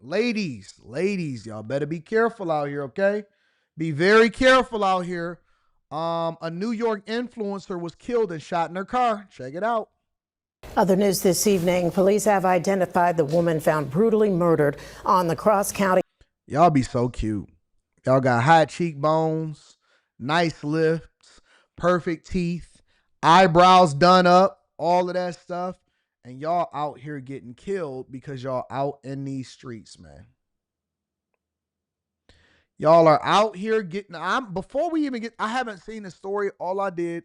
Ladies, y'all better be careful out here, okay? Be very careful out here. A New York influencer was killed and shot in her car. Check it out. Other news this evening, police have identified the woman found brutally murdered on the Cross County. Y'all be so cute. Y'all got high cheekbones, nice lips, perfect teeth, eyebrows done up, all of that stuff. And y'all out here getting killed because y'all out in these streets, man. Y'all are out here getting, before we even get, I haven't seen the story. All I did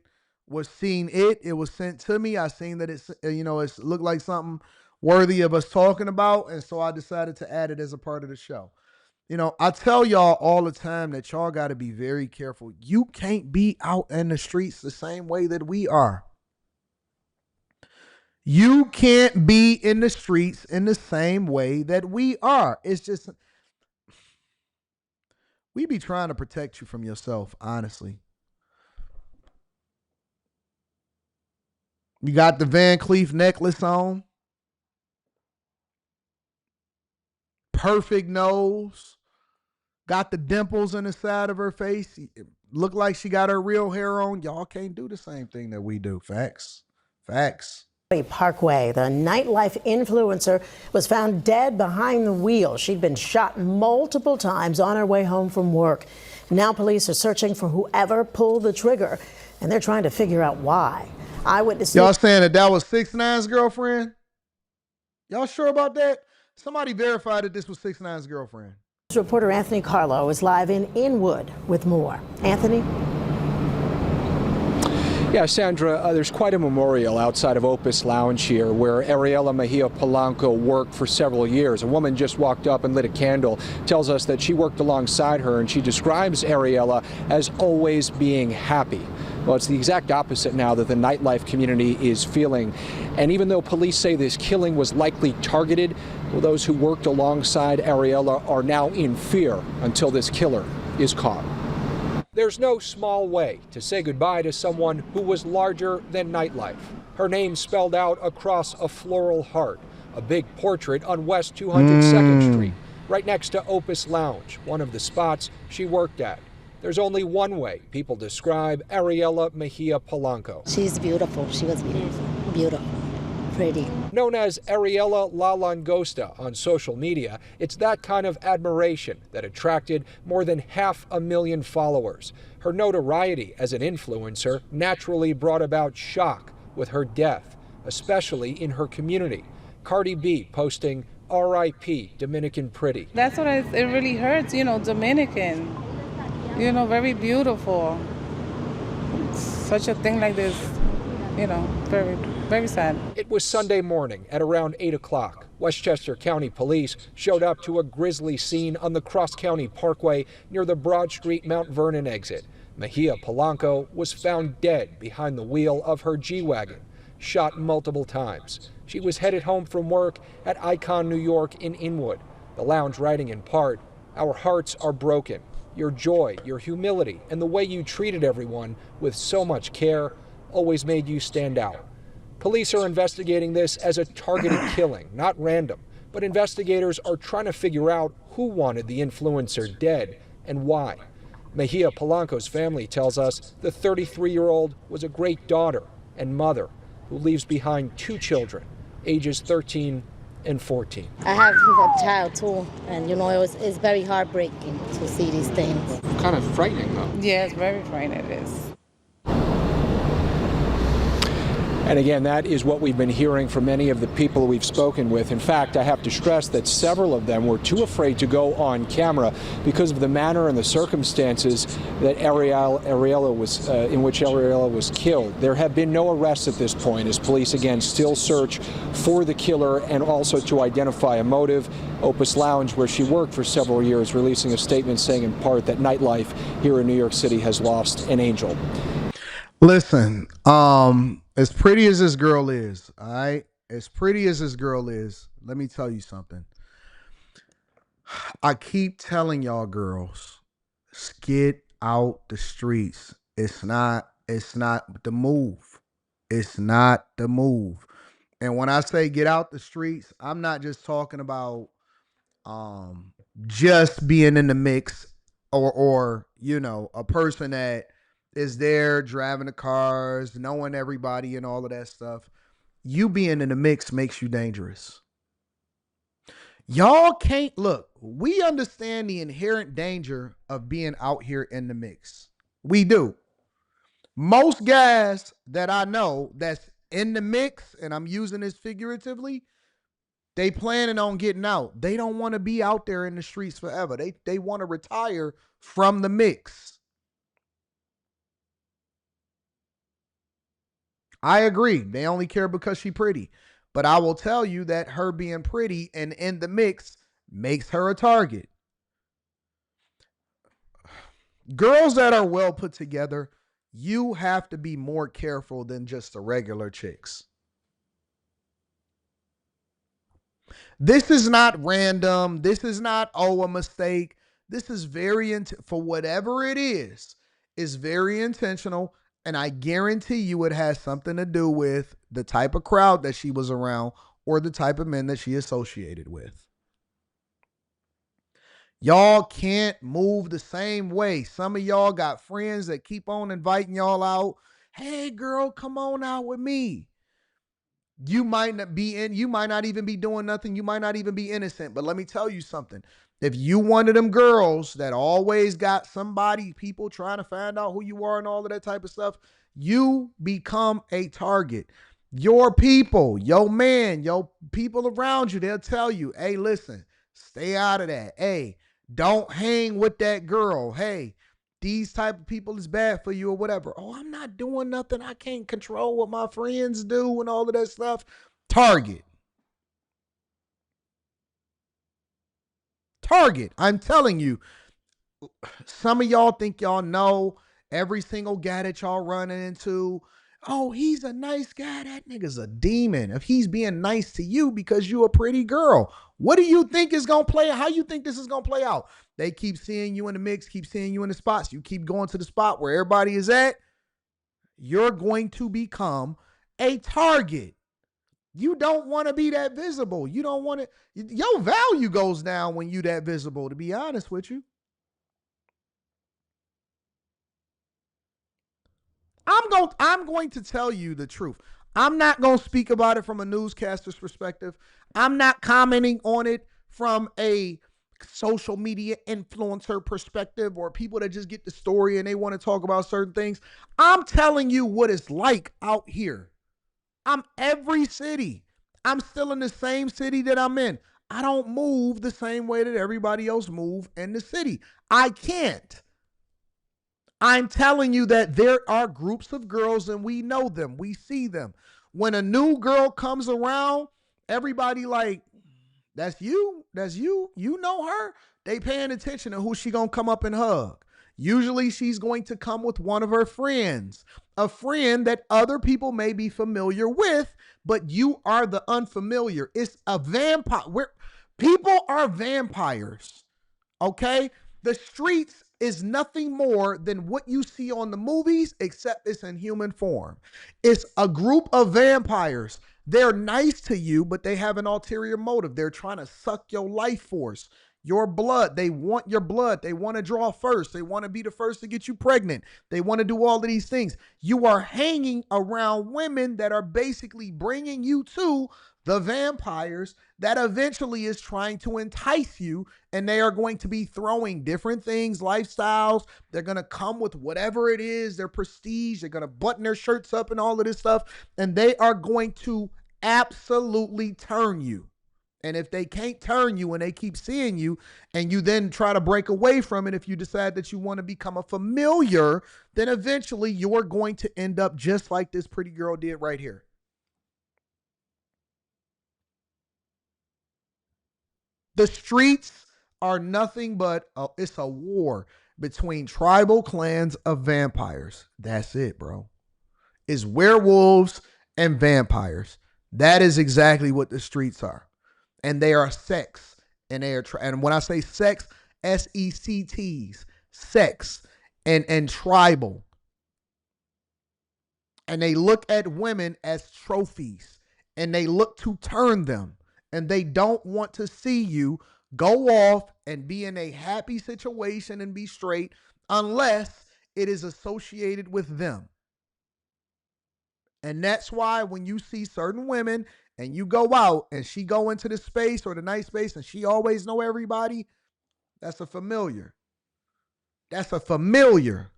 was seen it. It was sent to me. I seen that it's, it's looked like something worthy of us talking about. And so I decided to add it as a part of the show. I tell y'all all the time that y'all got to be very careful. You can't be out in the streets the same way that we are. You can't be in the streets in the same way that we are. It's just, we be trying to protect you from yourself, honestly. You got the Van Cleef necklace on. Perfect nose. Got the dimples in the side of her face. Look like she got her real hair on. Y'all can't do the same thing that we do. Facts. Parkway. The nightlife influencer was found dead behind the wheel. She'd been shot multiple times on her way home from work. Now police are searching for whoever pulled the trigger, and they're trying to figure out why. Eyewitnesses. Y'all saying that was 6ix9ine's girlfriend? Y'all sure about that? Somebody verified that this was 6ix9ine's girlfriend. Reporter Anthony Carlo is live in Inwood with more. Anthony? Yeah, Sandra, there's quite a memorial outside of Opus Lounge here where Ariela Mejia Polanco worked for several years. A woman just walked up and lit a candle, tells us that she worked alongside her, and she describes Ariela as always being happy. Well, it's the exact opposite now that the nightlife community is feeling. And even though police say this killing was likely targeted, well, those who worked alongside Ariela are now in fear until this killer is caught. There's no small way to say goodbye to someone who was larger than nightlife. Her name spelled out across a floral heart, a big portrait on West 202nd Street, right next to Opus Lounge, one of the spots she worked at. There's only one way people describe Ariela Mejia Polanco. She's beautiful. She was beautiful. Beautiful. Pretty. Known as Ariela La Langosta on social media, it's that kind of admiration that attracted more than 500,000 followers. Her notoriety as an influencer naturally brought about shock with her death, especially in her community. Cardi B posting R.I.P. Dominican Pretty. That's what it really hurts, Dominican, very beautiful. Such a thing like this, very, very sad. It was Sunday morning at around 8 o'clock. Westchester County Police showed up to a grisly scene on the Cross County Parkway near the Broad Street Mount Vernon exit. Mejia Polanco was found dead behind the wheel of her G-Wagon, shot multiple times. She was headed home from work at Icon, New York in Inwood. The Lounge writing in part, "Our hearts are broken. Your joy, your humility, and the way you treated everyone with so much care always made you stand out." Police are investigating this as a targeted killing, not random, but investigators are trying to figure out who wanted the influencer dead and why. Mejia Polanco's family tells us the 33-year-old was a great daughter and mother who leaves behind 2 children, ages 13 and 14. I have a child too, and it's very heartbreaking to see these things. Kind of frightening, though. Yeah, it's very frightening, it is. And again, that is what we've been hearing from many of the people we've spoken with. In fact, I have to stress that several of them were too afraid to go on camera because of the manner and the circumstances that in which Ariela was killed. There have been no arrests at this point as police again still search for the killer and also to identify a motive. Opus Lounge, where she worked for several years, releasing a statement saying in part that nightlife here in New York City has lost an angel. Listen, as pretty as this girl is, all right? As pretty as this girl is, let me tell you something. I keep telling y'all girls, get out the streets. It's not the move. It's not the move. And when I say get out the streets, I'm not just talking about just being in the mix, or a person that is there driving the cars, knowing everybody and all of that stuff. You being in the mix makes you dangerous. Y'all can't look. We understand the inherent danger of being out here in the mix. We do. Most guys that I know that's in the mix, and I'm using this figuratively, they planning on getting out. They don't want to be out there in the streets forever. They want to retire from the mix. I agree. They only care because she's pretty. But I will tell you that her being pretty and in the mix makes her a target. Girls that are well put together, you have to be more careful than just the regular chicks. This is not random. This is not, a mistake. This is for whatever it is very intentional. And I guarantee you it has something to do with the type of crowd that she was around or the type of men that she associated with. Y'all can't move the same way. Some of y'all got friends that keep on inviting y'all out. Hey, girl, come on out with me. You might not even be doing nothing. You might not even be innocent. But let me tell you something. If you one of them girls that always got people trying to find out who you are and all of that type of stuff, you become a target. Your people, your man, your people around you, they'll tell you, hey, listen, stay out of that. Hey, don't hang with that girl. Hey, these type of people is bad for you or whatever. Oh, I'm not doing nothing. I can't control what my friends do and all of that stuff. Target. I'm telling you, some of y'all think y'all know every single guy that y'all running into. Oh, he's a nice guy. That nigga's a demon. If he's being nice to you because you a pretty girl, what do you think is going to play out? How you think this is going to play out? They keep seeing you in the mix, keep seeing you in the spots. You keep going to the spot where everybody is at. You're going to become a target. You don't want to be that visible. You don't want to. Your value goes down when you that visible, to be honest with you. I'm going to tell you the truth. I'm not going to speak about it from a newscaster's perspective. I'm not commenting on it from a social media influencer perspective or people that just get the story and they want to talk about certain things. I'm telling you what it's like out here. I'm every city. I'm still in the same city that I'm in. I don't move the same way that everybody else move in the city. I can't. I'm telling you that there are groups of girls and we know them. We see them. When a new girl comes around, everybody like, that's you. You know her. They paying attention to who she gonna come up and hug. Usually she's going to come with one of her friends, a friend that other people may be familiar with, but you are the unfamiliar. It's a vampire. People are vampires, okay? The streets is nothing more than what you see on the movies, except it's in human form. It's a group of vampires. They're nice to you, but they have an ulterior motive. They're trying to suck your life force, your blood. They want your blood. They want to draw first. They want to be the first to get you pregnant. They want to do all of these things. You are hanging around women that are basically bringing you to the vampires that eventually is trying to entice you, and they are going to be throwing different things, lifestyles. They're going to come with whatever it is, their prestige. They're going to button their shirts up and all of this stuff, and they are going to absolutely turn you. And if they can't turn you and they keep seeing you and you then try to break away from it, if you decide that you want to become a familiar, then eventually you're going to end up just like this pretty girl did right here. The streets are nothing but it's a war between tribal clans of vampires. That's it, bro. It's werewolves and vampires. That is exactly what the streets are. And they are sex. And they are and when I say sex, SECTs, sex and tribal. And they look at women as trophies and they look to turn them. And they don't want to see you go off and be in a happy situation and be straight unless it is associated with them. And that's why when you see certain women and you go out and she go into the space or the night space and she always know everybody, that's a familiar. That's a familiar.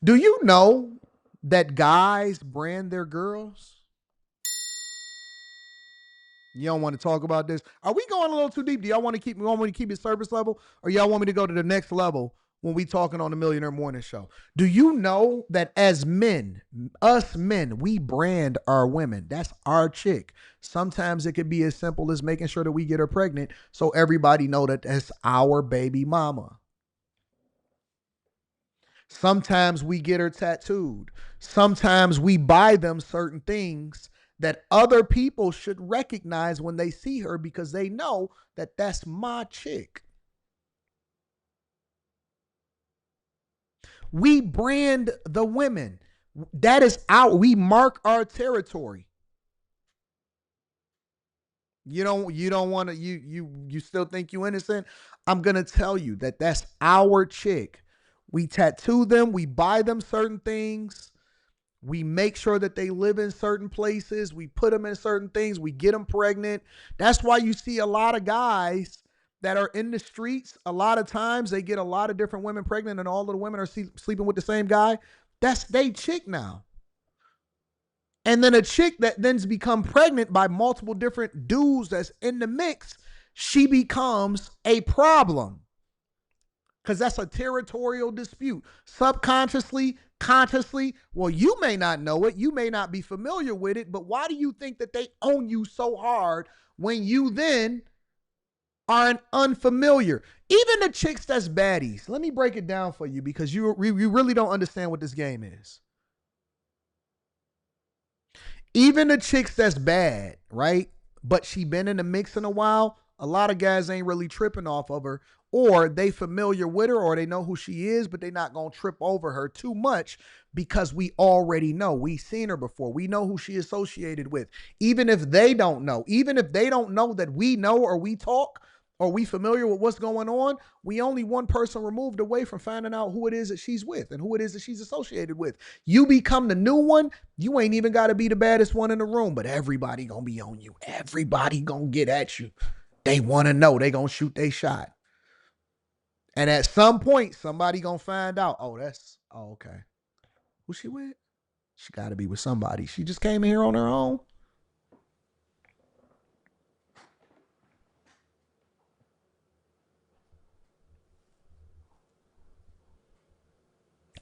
Do you know that guys brand their girls? You don't want to talk about this? Are we going a little too deep? Do y'all want to keep it surface level, or y'all want me to go to the next level when we talking on the Millionaire Morning Show? Do you know that as men, us men, we brand our women? That's our chick. Sometimes it could be as simple as making sure that we get her pregnant so everybody know that that's our baby mama. Sometimes we get her tattooed. Sometimes we buy them certain things that other people should recognize when they see her because they know that that's my chick. We brand the women. That is we mark our territory. You don't want to, you still think you innocent? I'm going to tell you that that's our chick. We tattoo them, we buy them certain things. We make sure that they live in certain places. We put them in certain things. We get them pregnant. That's why you see a lot of guys that are in the streets. A lot of times they get a lot of different women pregnant and all of the women are sleeping with the same guy. That's they chick now. And then a chick that then's become pregnant by multiple different dudes that's in the mix, she becomes a problem. Because that's a territorial dispute. Subconsciously, consciously, well, you may not know it. You may not be familiar with it. But why do you think that they own you so hard when you then are an unfamiliar? Even the chicks that's baddies. Let me break it down for you because you really don't understand what this game is. Even the chicks that's bad, right? But she been in the mix in a while. A lot of guys ain't really tripping off of her, or they familiar with her, or they know who she is, but they not going to trip over her too much because we already know. We seen her before. We know who she associated with. Even if they don't know that we know or we talk or we familiar with what's going on, we only one person removed away from finding out who it is that she's with and who it is that she's associated with. You become the new one, you ain't even got to be the baddest one in the room, but everybody going to be on you. Everybody going to get at you. They want to know. They going to shoot their shot. And at some point, somebody going to find out, oh, okay. Who she with? She got to be with somebody. She just came in here on her own.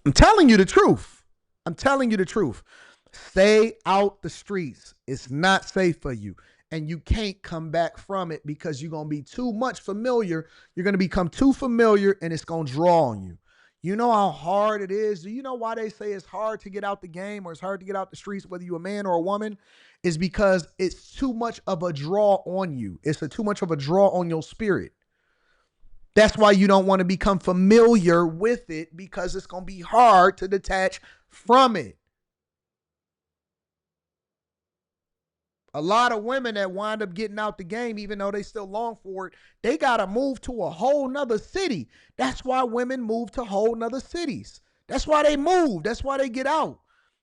I'm telling you the truth. Stay out the streets. It's not safe for you. And you can't come back from it because you're going to be too much familiar. You're going to become too familiar and it's going to draw on you. You know how hard it is? Do you know why they say it's hard to get out the game or it's hard to get out the streets, whether you're a man or a woman? Is because it's too much of a draw on you. It's too much of a draw on your spirit. That's why you don't want to become familiar with it because it's going to be hard to detach from it. A lot of women that wind up getting out the game, even though they still long for it, they got to move to a whole nother city. That's why women move to whole nother cities. That's why they move. That's why they get out.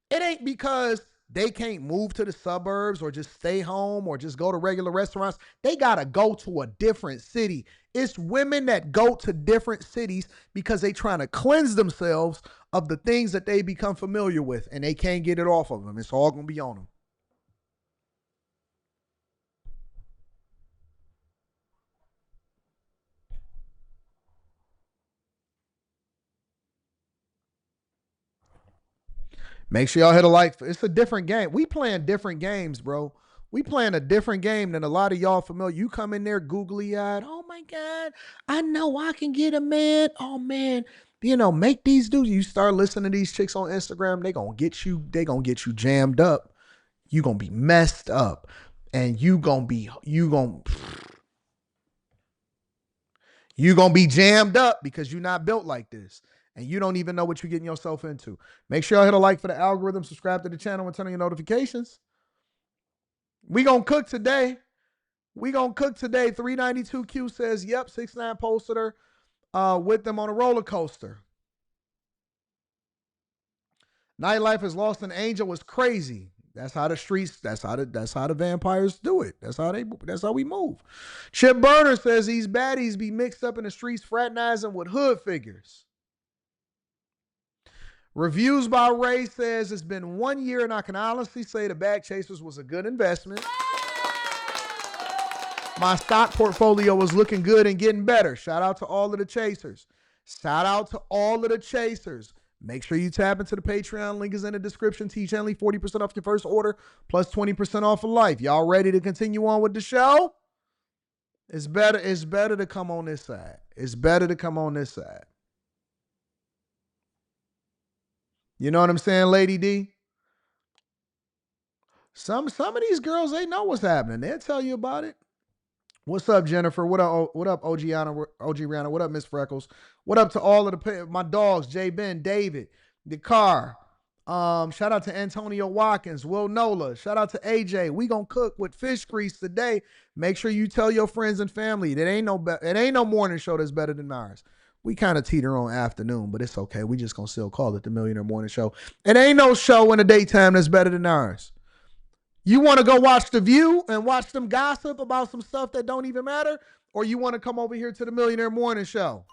It ain't because they can't move to the suburbs or just stay home or just go to regular restaurants. They got to go to a different city. It's women that go to different cities because they trying to cleanse themselves of the things that they become familiar with and they can't get it off of them. It's all going to be on them. Make sure y'all hit a like. It's a different game. We playing different games, bro. We playing a different game than a lot of y'all familiar. You come in there googly eyed. Oh my God, I know I can get a man. Oh man, make these dudes. You start listening to these chicks on Instagram. They gonna get you jammed up. You gonna be messed up, and you gonna be jammed up because you're not built like this. And you don't even know what you're getting yourself into. Make sure y'all hit a like for the algorithm, subscribe to the channel, and turn on your notifications. We gonna cook today. We gonna cook today. 392Q says, yep, 6ix9ine posted her with them on a roller coaster. Nightlife has lost an angel was crazy. That's how the streets, that's how the vampires do it. That's how we move. Chip Burner says these baddies be mixed up in the streets fraternizing with hood figures. Reviews by Ray says it's been 1 year and I can honestly say the Bag Chasers was a good investment. My stock portfolio was looking good and getting better. Shout out to all of the chasers. Shout out to all of the chasers. Make sure you tap into the Patreon. Link is in the description. Teach Henley 40% off your first order plus 20% off for life. Y'all ready to continue on with the show? It's better to come on this side. It's better to come on this side. You know what I'm saying, Lady D? Some of these girls, they know what's happening. They'll tell you about it. What's up, Jennifer? What up, OG Rihanna? What up, Miss Freckles? What up to all of my dogs, J Ben, David, the car. Shout out to Antonio Watkins, Will Nola. Shout out to AJ. We gonna cook with fish grease today. Make sure you tell your friends and family. It ain't no morning show that's better than ours. We kind of teeter on afternoon, but it's okay. We just gonna still call it the Millionaire Morning Show. It ain't no show in the daytime that's better than ours. You want to go watch The View and watch them gossip about some stuff that don't even matter? Or you want to come over here to the Millionaire Morning Show?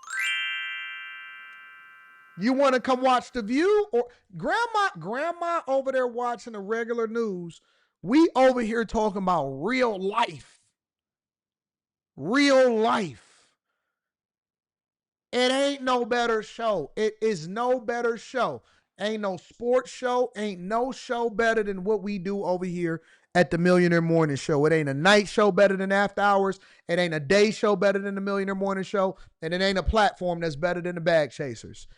You want to come watch The View? Or grandma over there watching the regular news. We over here talking about real life. Real life. It ain't no better show. It is no better show. Ain't no sports show. Ain't no show better than what we do over here at the Millionaire Morning Show. It ain't a night show better than After Hours. It ain't a day show better than the Millionaire Morning Show. And it ain't a platform that's better than the Bag Chasers.